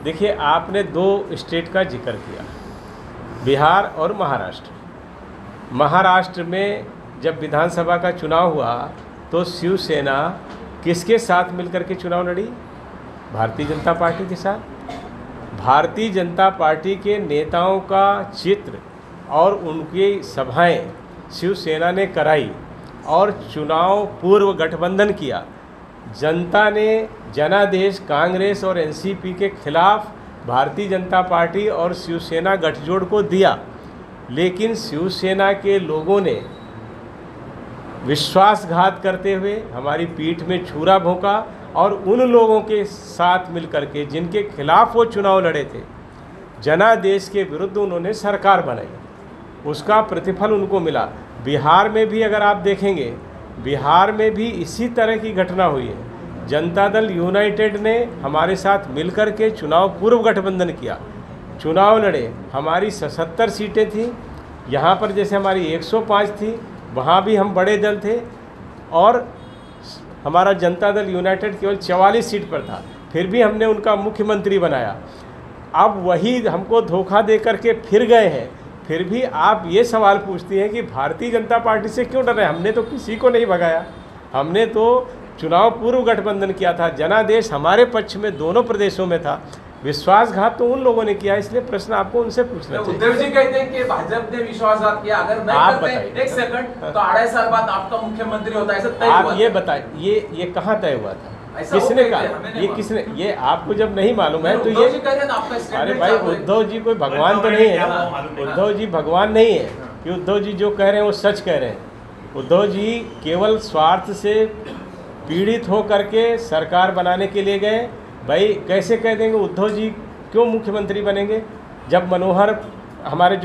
देखिए, आपने दो स्टेट का जिक्र किया, बिहार और महाराष्ट्र। महाराष्ट्र में जब विधानसभा का चुनाव हुआ तो शिवसेना किसके साथ मिलकर के चुनाव लड़ी? भारतीय जनता पार्टी के साथ। भारतीय जनता पार्टी के नेताओं का चित्र और उनकी सभाएं शिवसेना ने कराई और चुनाव पूर्व गठबंधन किया। जनता ने जनादेश कांग्रेस और एनसीपी के खिलाफ भारतीय जनता पार्टी और शिवसेना गठजोड़ को दिया, लेकिन शिवसेना के लोगों ने विश्वासघात करते हुए हमारी पीठ में छुरा भोंका और उन लोगों के साथ मिलकर के जिनके खिलाफ वो चुनाव लड़े थे, जनादेश के विरुद्ध उन्होंने सरकार बनाई। उसका प्रतिफल उनको मिला। बिहार में भी अगर आप देखेंगे, बिहार में भी इसी तरह की घटना हुई है। जनता दल यूनाइटेड ने हमारे साथ मिलकर के चुनाव पूर्व गठबंधन किया, चुनाव लड़े। हमारी 77 सीटें थी, यहाँ पर जैसे हमारी 105 थी, वहाँ भी हम बड़े दल थे और हमारा जनता दल यूनाइटेड केवल 44 सीट पर था, फिर भी हमने उनका मुख्यमंत्री बनाया। अब वही हमको धोखा दे करके फिर गए हैं, फिर भी आप ये सवाल पूछती हैं कि भारतीय जनता पार्टी से क्यों डर रहे हैं? हमने तो किसी को नहीं भगाया, हमने तो चुनाव पूर्व गठबंधन किया था। जनादेश हमारे पक्ष में दोनों प्रदेशों में था। विश्वासघात तो उन लोगों ने किया, इसलिए प्रश्न आपको उनसे पूछना चाहिए। उद्धव जी कहते हैं कि भाजपा ने विश्वासघात किया, अगर नहीं करते एक सेकंड तो 2.5 साल बाद आपका मुख्यमंत्री होता है, ऐसा तय हुआ? आप ये बताइए, ये कहाँ तय हुआ था? किसने कहा? ये किसने? ये आपको जब नहीं मालूम है तो ये, अरे भाई, उद्धव जी कोई भगवान तो नहीं है ना। उद्धव जी भगवान नहीं है कि उद्धव जी जो कह रहे हैं वो सच कह रहे हैं। उद्धव जी केवल स्वार्थ से पीड़ित हो करके सरकार बनाने के लिए गए। भाई कैसे कह देंगे उद्धव जी क्यों मुख्यमंत्री बनेंगे? जब हमारे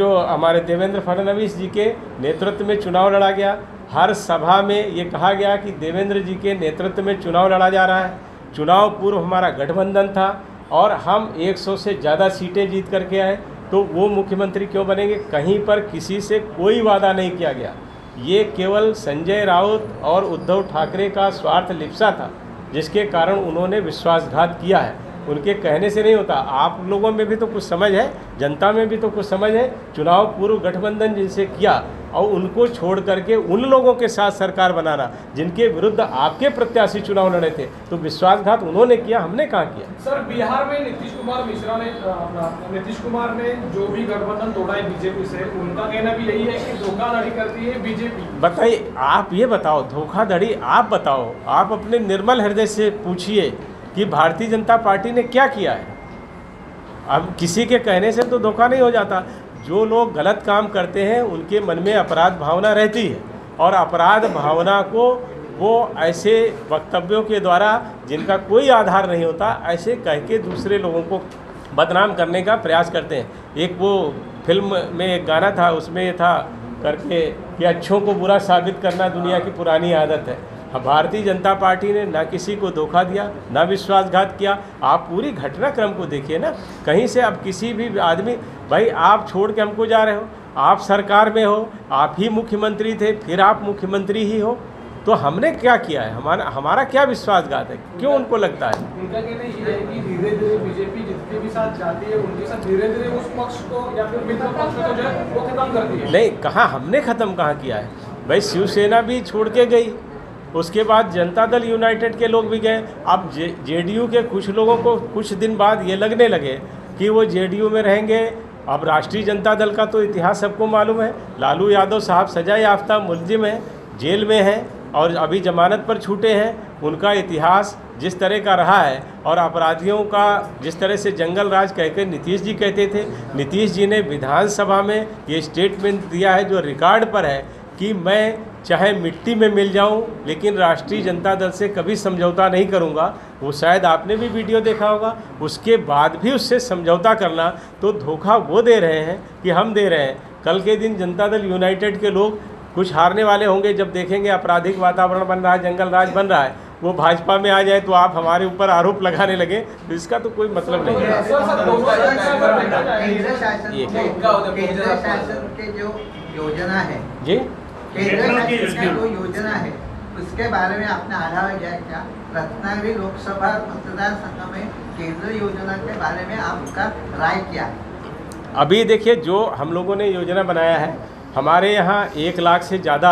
देवेंद्र फडणवीस जी के नेतृत्व में चुनाव लड़ा गया, हर सभा में ये कहा गया कि देवेंद्र जी के नेतृत्व में चुनाव लड़ा जा रहा है। चुनाव पूर्व हमारा गठबंधन था और हम 100 से ज़्यादा सीटें जीत करके आए, तो वो मुख्यमंत्री क्यों बनेंगे? कहीं पर किसी से कोई वादा नहीं किया गया। ये केवल संजय राउत और उद्धव ठाकरे का स्वार्थ लिप्सा था, जिसके कारण उन्होंने विश्वासघात किया है। उनके कहने से नहीं होता। आप लोगों में भी तो कुछ समझ है, जनता में भी तो कुछ समझ है। चुनाव पूर्व गठबंधन जिनसे किया और उनको छोड़ करके उन लोगों के साथ सरकार बनाना जिनके विरुद्ध आपके प्रत्याशी चुनाव लड़े थे, तो विश्वासघात उन्होंने किया, हमने कहाँ किया? सर, बिहार में नीतीश कुमार ने जो भी गठबंधन तोड़ा है बीजेपी से, उनका कहना भी यही है कि धोखाधड़ी करती है बीजेपी। बताइए, आप ये बताओ, धोखाधड़ी आप बताओ, आप अपने निर्मल हृदय से पूछिए कि भारतीय जनता पार्टी ने क्या किया है। अब किसी के कहने से तो धोखा नहीं हो जाता। जो लोग गलत काम करते हैं उनके मन में अपराध भावना रहती है, और अपराध भावना को वो ऐसे वक्तव्यों के द्वारा, जिनका कोई आधार नहीं होता, ऐसे कह के दूसरे लोगों को बदनाम करने का प्रयास करते हैं। एक वो फिल्म में एक गाना था, उसमें ये था करके कि अच्छों को बुरा साबित करना दुनिया की पुरानी आदत है। भारतीय जनता पार्टी ने ना किसी को धोखा दिया, ना विश्वासघात किया। आप पूरी घटनाक्रम को देखिए ना। कहीं से अब किसी भी आदमी, भाई आप छोड़ के हमको जा रहे हो, आप सरकार में हो, आप ही मुख्यमंत्री थे, फिर आप मुख्यमंत्री ही हो, तो हमने क्या किया है? हमारा क्या विश्वासघात है? क्यों उनको लगता है? उनका कहना ये है कि धीरे धीरे बीजेपी जितने भी साथ जाती है उनके साथ धीरे धीरे उस पक्ष को या फिर मित्र पक्ष को जो है वो खत्म करती है। नहीं, कहाँ हमने ख़त्म कहाँ किया है? भाई शिवसेना भी छोड़ के गई, उसके बाद जनता दल यूनाइटेड के लोग भी गए। अब जेडीयू के कुछ लोगों को कुछ दिन बाद ये लगने लगे कि वो जेडीयू में रहेंगे। अब राष्ट्रीय जनता दल का तो इतिहास सबको मालूम है। लालू यादव साहब सजा याफ्ता मुलजिम हैं, जेल में हैं और अभी जमानत पर छूटे हैं। उनका इतिहास जिस तरह का रहा है और अपराधियों का जिस तरह से जंगल राज कहकर नीतीश जी कहते थे, नीतीश जी ने विधानसभा में ये स्टेटमेंट दिया है जो रिकॉर्ड पर है कि मैं चाहे मिट्टी में मिल जाऊं लेकिन राष्ट्रीय जनता दल से कभी समझौता नहीं करूंगा। वो शायद आपने भी वीडियो देखा होगा। उसके बाद भी उससे समझौता करना, तो धोखा वो दे रहे हैं कि हम दे रहे हैं। कल के दिन जनता दल यूनाइटेड के लोग कुछ हारने वाले होंगे जब देखेंगे आपराधिक वातावरण बन रहा है, जंगल राज बन रहा है, वो भाजपा में आ जाए तो आप हमारे ऊपर आरोप लगाने लगे, तो इसका तो कोई मतलब नहीं है। योजना है जी, केंद्र शासन की जो योजना है उसके बारे में आपने आढावा लिया क्या? रत्नागिरी लोकसभा मतदार संघ में केंद्र योजना के बारे में आपका राय क्या है? अभी देखिए, जो हम लोगों ने योजना बनाया है, हमारे यहाँ 1 लाख से ज़्यादा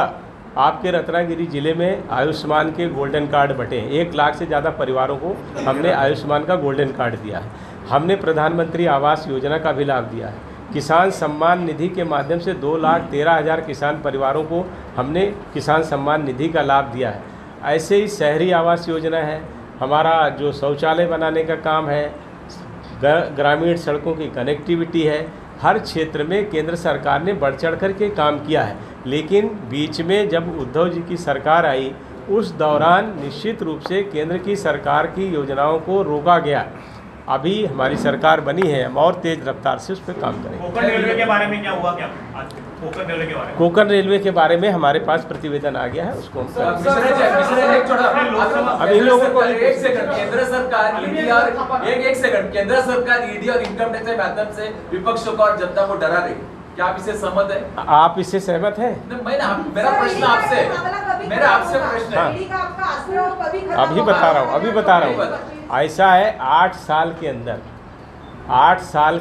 आपके रत्नागिरी ज़िले में आयुष्मान के गोल्डन कार्ड बटे हैं। 1 लाख से ज़्यादा परिवारों को हमने आयुष्मान का गोल्डन कार्ड दिया है। हमने प्रधानमंत्री आवास योजना का भी लाभ दिया है। किसान सम्मान निधि के माध्यम से 2,13,000 किसान परिवारों को हमने किसान सम्मान निधि का लाभ दिया है। ऐसे ही शहरी आवास योजना है, हमारा जो शौचालय बनाने का काम है, ग्रामीण सड़कों की कनेक्टिविटी है। हर क्षेत्र में केंद्र सरकार ने बढ़ चढ़ कर के काम किया है। लेकिन बीच में जब उद्धव जी की सरकार आई, उस दौरान निश्चित रूप से केंद्र की सरकार की योजनाओं को रोका गया। अभी हमारी सरकार बनी है, हम और तेज रफ्तार से उस पर काम करेंगे। कोंकण रेलवे के बारे में क्या हुआ क्या? आज कोंकण रेलवे के बारे में, कोंकण रेलवे के बारे में हमारे पास प्रतिवेदन आ गया है, उसको हम अब इन लोगों को एक सेकंड, केंद्र सरकार ईडी और एक सेकंड, केंद्र सरकार ईडी और इनकम टैक्स के माध्यम से विपक्ष को और जनता को डरा रही है। क्या आप इससे सहमत है? आप इससे सहमत हैं? मेरा प्रश्न आपसे, मेरा आपसे प्रश्न है। अभी बता रहा हूँ। ऐसा है, 8 साल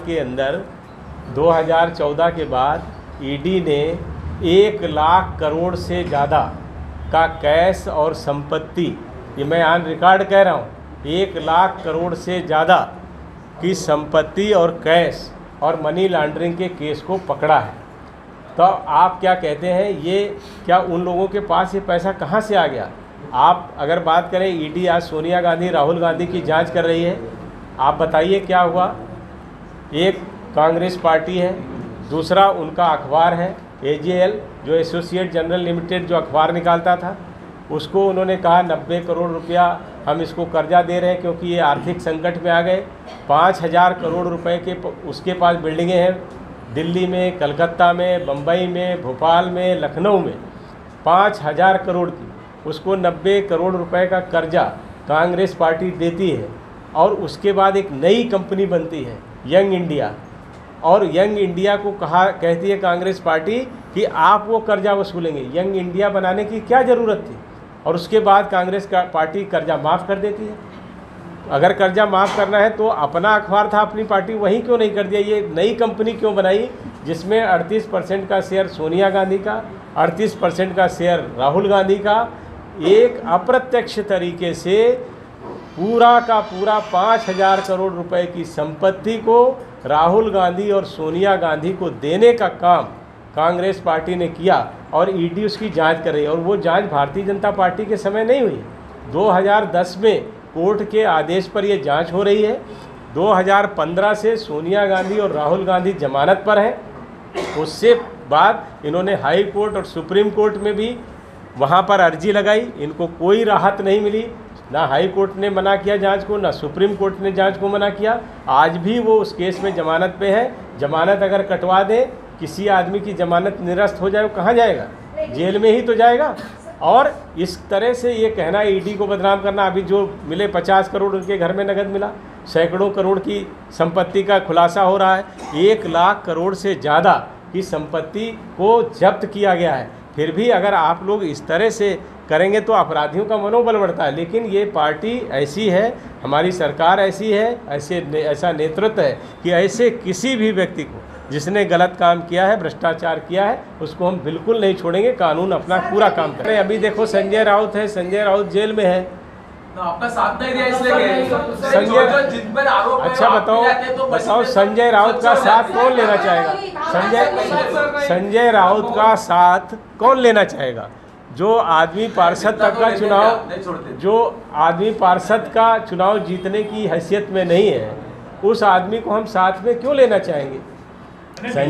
के अंदर 2014 के बाद ईडी ने 1 लाख करोड़ से ज़्यादा का कैश और संपत्ति, ये मैं ऑन रिकॉर्ड कह रहा हूँ, 1 लाख करोड़ से ज़्यादा की संपत्ति और कैश और मनी लॉन्ड्रिंग के केस को पकड़ा है। तो आप क्या कहते हैं, ये क्या उन लोगों के पास ये पैसा कहाँ से आ गया? आप अगर बात करें, ईडी आज सोनिया गांधी, राहुल गांधी की जांच कर रही है। आप बताइए क्या हुआ? एक कांग्रेस पार्टी है, दूसरा उनका अखबार है AJL, जो एसोसिएट जनरल लिमिटेड जो अखबार निकालता था, उसको उन्होंने कहा 90 करोड़ रुपया हम इसको कर्जा दे रहे हैं क्योंकि ये आर्थिक संकट में आ गए। 5,000 करोड़ रुपए के उसके पास बिल्डिंगें हैं, दिल्ली में, कलकत्ता में, बम्बई में, भोपाल में, लखनऊ में, 5,000 करोड़ की, उसको 90 करोड़ रुपए का कर्जा कांग्रेस पार्टी देती है। और उसके बाद एक नई कंपनी बनती है यंग इंडिया, और यंग इंडिया को कहती है कांग्रेस पार्टी कि आप वो कर्जा वसूलेंगे। यंग इंडिया बनाने की क्या ज़रूरत थी? और उसके बाद कांग्रेस का पार्टी कर्जा माफ़ कर देती है। अगर कर्जा माफ़ करना है तो अपना अखबार था अपनी पार्टी, वहीं क्यों नहीं कर दिया? ये नई कंपनी क्यों बनाई जिसमें 38% का शेयर सोनिया गांधी का, 38% का शेयर राहुल गांधी का? एक अप्रत्यक्ष तरीके से पूरा का पूरा 5,000 करोड़ रुपए की संपत्ति को राहुल गांधी और सोनिया गांधी को देने का काम कांग्रेस पार्टी ने किया, और ईडी उसकी जांच कर रही है। और वो जांच भारतीय जनता पार्टी के समय नहीं हुई, 2010 में कोर्ट के आदेश पर ये जांच हो रही है। 2015 से सोनिया गांधी और राहुल गांधी जमानत पर हैं। उससे बाद इन्होंने हाई कोर्ट और सुप्रीम कोर्ट में भी वहाँ पर अर्जी लगाई, इनको कोई राहत नहीं मिली। ना हाई कोर्ट ने मना किया जांच को, ना सुप्रीम कोर्ट ने जांच को मना किया। आज भी वो उस केस में जमानत पे है। जमानत अगर कटवा दें, किसी आदमी की जमानत निरस्त हो जाए, वो कहाँ जाएगा? जेल में ही तो जाएगा। और इस तरह से ये कहना, ईडी को बदनाम करना, अभी जो मिले 50 करोड़ उनके घर में नगद मिला, सैकड़ों करोड़ की संपत्ति का खुलासा हो रहा है। 1 लाख करोड़ से ज़्यादा की संपत्ति को जब्त किया गया है। फिर भी अगर आप लोग इस तरह से करेंगे तो अपराधियों का मनोबल बढ़ता है। लेकिन ये पार्टी ऐसी है, हमारी सरकार ऐसी है, ऐसा नेतृत्व है कि ऐसे किसी भी व्यक्ति को जिसने गलत काम किया है, भ्रष्टाचार किया है, उसको हम बिल्कुल नहीं छोड़ेंगे। कानून अपना पूरा काम करे। अभी देखो संजय राउत है, संजय राउत जेल में है, आपका साथ नहीं दिया इसलिए जिन पर आरोप। अच्छा बताओ संजय राउत का साथ कौन लेना चाहेगा? संजय राउत का साथ कौन लेना चाहेगा? जो आदमी पार्षद तक का चुनाव, जो आदमी पार्षद का चुनाव जीतने की हैसियत में नहीं है, उस आदमी को हम साथ में क्यों लेना चाहेंगे?